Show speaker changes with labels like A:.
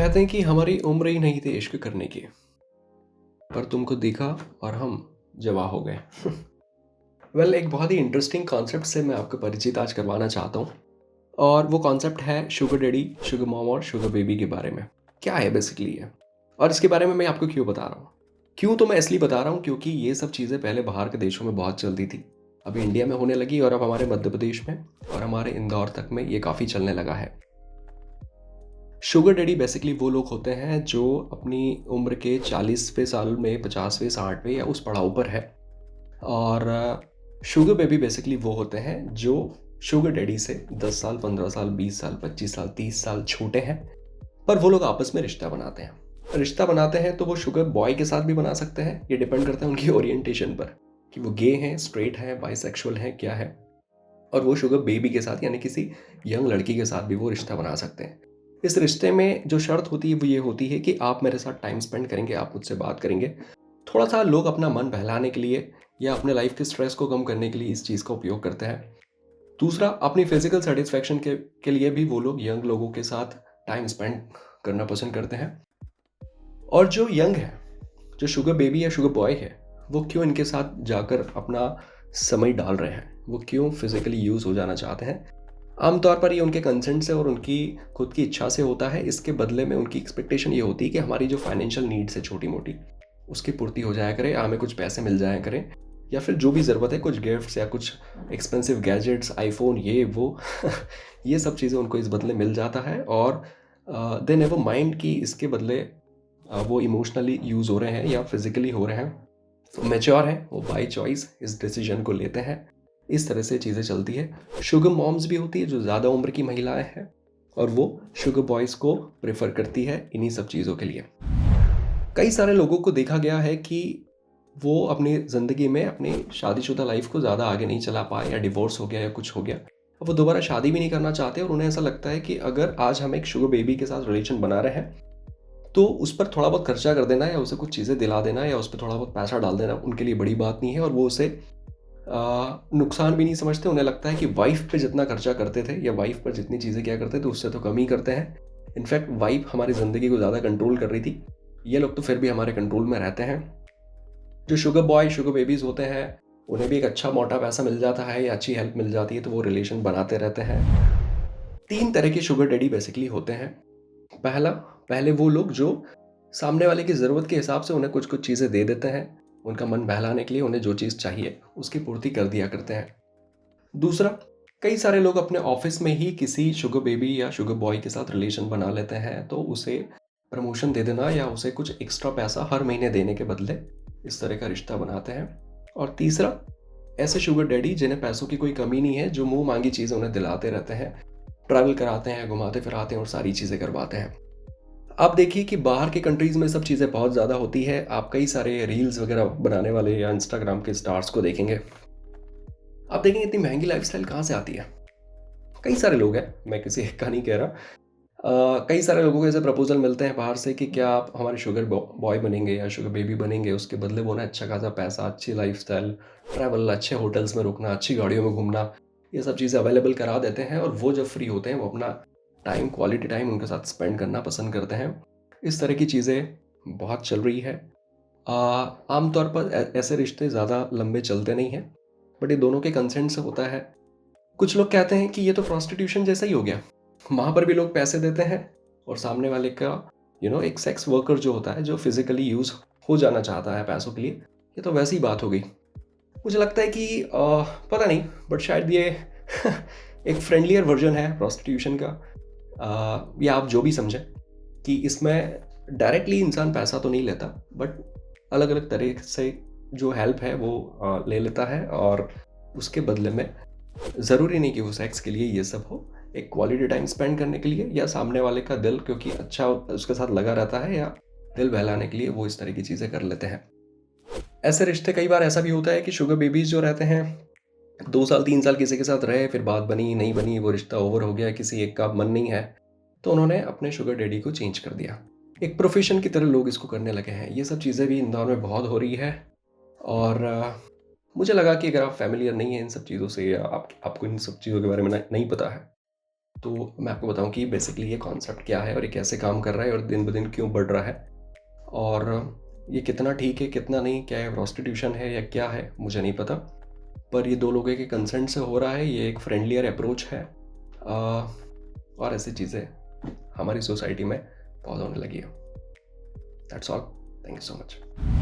A: कहते हैं कि हमारी उम्र ही नहीं थी इश्क करने की, पर तुमको दिखा और हम जवा हो गए। एक बहुत ही इंटरेस्टिंग कॉन्सेप्ट से मैं आपको परिचित आज करवाना चाहता हूँ। और वो कॉन्सेप्ट है शुगर डैडी, शुगर मॉम और शुगर बेबी के बारे में। क्या है बेसिकली ये, और इसके बारे में मैं आपको क्यों बता रहा हूँ। क्यों तो मैं इसलिए बता रहा हूँ क्योंकि ये सब चीज़ें पहले बाहर के देशों में बहुत चलती थी, अभी इंडिया में होने लगी और अब हमारे मध्य प्रदेश में और हमारे इंदौर तक में ये काफ़ी चलने लगा है। शुगर डैडी बेसिकली वो लोग होते हैं जो अपनी उम्र के 40वें साल में, 50वें, 60वें या उस पड़ाव पर है। और शुगर बेबी बेसिकली वो होते हैं जो शुगर डैडी से 10 साल, 15 साल, 20 साल, 25 साल, 30 साल छोटे हैं, पर वो लोग आपस में रिश्ता बनाते हैं। रिश्ता बनाते हैं तो वो शुगर बॉय के साथ भी बना सकते हैं, ये डिपेंड करता है उनकी ओरिएंटेशन पर कि वो गे हैं, स्ट्रेट हैं, बाइसेक्सुअल हैं, क्या है। और वो शुगर बेबी के साथ यानी किसी यंग लड़की के साथ भी वो रिश्ता बना सकते हैं। इस रिश्ते में जो शर्त होती है वो ये होती है कि आप मेरे साथ टाइम स्पेंड करेंगे, आप मुझसे बात करेंगे। थोड़ा सा लोग अपना मन बहलाने के लिए या अपने लाइफ के स्ट्रेस को कम करने के लिए इस चीज़ का उपयोग करते हैं। दूसरा, अपनी फिजिकल सेटिस्फेक्शन के लिए भी वो लोग यंग लोगों के साथ टाइम स्पेंड करना पसंद करते हैं। और जो यंग है, जो शुगर बेबी या शुगर बॉय है, वो क्यों इनके साथ जाकर अपना समय डाल रहे हैं, वो क्यों फिजिकली यूज़ हो जाना चाहते हैं। आमतौर पर ये उनके कंसेंट से और उनकी खुद की इच्छा से होता है। इसके बदले में उनकी एक्सपेक्टेशन ये होती है कि हमारी जो फाइनेंशियल नीड्स है छोटी मोटी, उसकी पूर्ति हो जाया करे, हमें कुछ पैसे मिल जाया करें, या फिर जो भी ज़रूरत है, कुछ गिफ्ट्स या कुछ एक्सपेंसिव गैजेट्स, आईफोन, ये वो ये सब चीज़ें उनको इस बदले मिल जाता है। और दे नेवर माइंड कि इसके बदले वो इमोशनली यूज़ हो रहे हैं या फिजिकली हो रहे हैं। तो मैच्योर हैं, वो बाई चॉइस इस डिसीजन को लेते हैं। इस तरह से चीज़ें चलती है। शुगर मॉम्स भी होती है जो ज़्यादा उम्र की महिलाएं हैं, और वो शुगर बॉयज़ को प्रेफर करती है इन्हीं सब चीज़ों के लिए। कई सारे लोगों को देखा गया है कि वो अपनी ज़िंदगी में अपनी शादीशुदा लाइफ को ज़्यादा आगे नहीं चला पाए, या डिवोर्स हो गया या कुछ हो गया, अब वो दोबारा शादी भी नहीं करना चाहते। और उन्हें ऐसा लगता है कि अगर आज हम एक शुगर बेबी के साथ रिलेशन बना रहे हैं तो उस पर थोड़ा बहुत खर्चा कर देना या उसे कुछ चीज़ें दिला देना या उस पर थोड़ा बहुत पैसा डाल देना उनके लिए बड़ी बात नहीं है। और वो उसे नुकसान भी नहीं समझते। उन्हें लगता है कि वाइफ पे जितना खर्चा करते थे या वाइफ पर जितनी चीज़ें किया करते थे उससे तो कम ही करते हैं। इनफैक्ट वाइफ हमारी ज़िंदगी को ज़्यादा कंट्रोल कर रही थी, ये लोग तो फिर भी हमारे कंट्रोल में रहते हैं। जो शुगर बॉय, शुगर बेबीज़ होते हैं, उन्हें भी एक अच्छा मोटा पैसा मिल जाता है या अच्छी हेल्प मिल जाती है तो वो रिलेशन बनाते रहते हैं। 3 तरह के शुगर डैडी बेसिकली होते हैं। पहले वो लोग जो सामने वाले की ज़रूरत के हिसाब से उन्हें कुछ-कुछ चीज़ें दे देते हैं। उनका मन बहलाने के लिए उन्हें जो चीज़ चाहिए, उसकी पूर्ति कर दिया करते हैं। दूसरा, कई सारे लोग अपने ऑफ़िस में ही किसी शुगर बेबी या शुगर बॉय के साथ रिलेशन बना लेते हैं, तो उसे प्रमोशन दे देना या उसे कुछ एक्स्ट्रा पैसा हर महीने देने के बदले इस तरह का रिश्ता बनाते हैं। और तीसरा, ऐसे शुगर डैडी जिन्हें पैसों की कोई कमी नहीं है, जो मुँह मांगी चीज़ें उन्हें दिलाते रहते हैं, ट्रैवल कराते हैं, घुमाते फिराते हैं और सारी चीज़ें करवाते हैं। आप देखिए कि बाहर के कंट्रीज़ में सब चीज़ें बहुत ज़्यादा होती है। आप कई सारे रील्स वगैरह बनाने वाले या इंस्टाग्राम के स्टार्स को देखेंगे। आप देखेंगे इतनी महँगी लाइफ़स्टाइल कहाँ से आती है? कई सारे लोग हैं, मैं किसी एक का नहीं कह रहा। कई सारे लोगों को ऐसे प्रपोज़ल मिलते हैं बाहर से कि क्या आप हमारे शुगर बॉय बनेंगे या शुगर बेबी बनेंगे? उसके बदले वो ना अच्छा खासा पैसा, अच्छी लाइफ़स्टाइल, ट्रैवल, अच्छे होटल्स में रुकना, अच्छी गाड़ियों में घूमना, ये सब चीज़ें अवेलेबल करा देते हैं। और वो जब फ्री होते हैं वो अपना टाइम, क्वालिटी टाइम उनके साथ स्पेंड करना पसंद करते हैं। इस तरह की चीज़ें बहुत चल रही है। अ, आमतौर पर ऐसे रिश्ते ज़्यादा लंबे चलते नहीं हैं, बट ये दोनों के कंसेंट से होता है। कुछ लोग कहते हैं कि ये तो प्रोस्टिट्यूशन जैसा ही हो गया। वहाँ पर भी लोग पैसे देते हैं और सामने वाले का एक सेक्स वर्कर जो होता है, जो फिज़िकली यूज़ हो जाना चाहता है पैसों के लिए, ये तो वैसी बात हो गई। मुझे लगता है कि पता नहीं, बट शायद ये एक फ्रेंडलियर वर्ज़न है प्रोस्टिट्यूशन का, या आप जो भी समझें, कि इसमें डायरेक्टली इंसान पैसा तो नहीं लेता, बट अलग-अलग तरह से जो हेल्प है वो ले लेता है। और उसके बदले में ज़रूरी नहीं कि वो सेक्स के लिए ये सब हो, एक क्वालिटी टाइम स्पेंड करने के लिए या सामने वाले का दिल क्योंकि अच्छा उसके साथ लगा रहता है, या दिल बहलाने के लिए वो इस तरह की चीज़ें कर लेते हैं। ऐसे रिश्ते, कई बार ऐसा भी होता है कि शुगर बेबीज़ जो रहते हैं, 2 साल 3 साल किसी के साथ रहे, फिर बात बनी, नहीं बनी, वो रिश्ता ओवर हो गया, किसी एक का मन नहीं है, तो उन्होंने अपने शुगर डैडी को चेंज कर दिया। एक प्रोफ़ेशन की तरह लोग इसको करने लगे हैं। ये सब चीज़ें भी इंदौर में बहुत हो रही है। और मुझे लगा कि अगर आप फ़ैमिलियर नहीं हैं इन सब चीज़ों से, या आपको इन सब चीज़ों के बारे में नहीं पता है, तो मैं आपको बताऊं कि बेसिकली ये कॉन्सेप्ट क्या है और ये कैसे काम कर रहा है और दिन ब दिन क्यों बढ़ रहा है, और ये कितना ठीक है कितना नहीं, क्या ये प्रोस्टिट्यूशन है या क्या है मुझे नहीं पता, पर ये दो लोगों के कंसेंट से हो रहा है, ये एक फ्रेंडलियर अप्रोच है। और ऐसी चीज़ें हमारी सोसाइटी में बहुत होने लगी है। That's all. Thank you so much.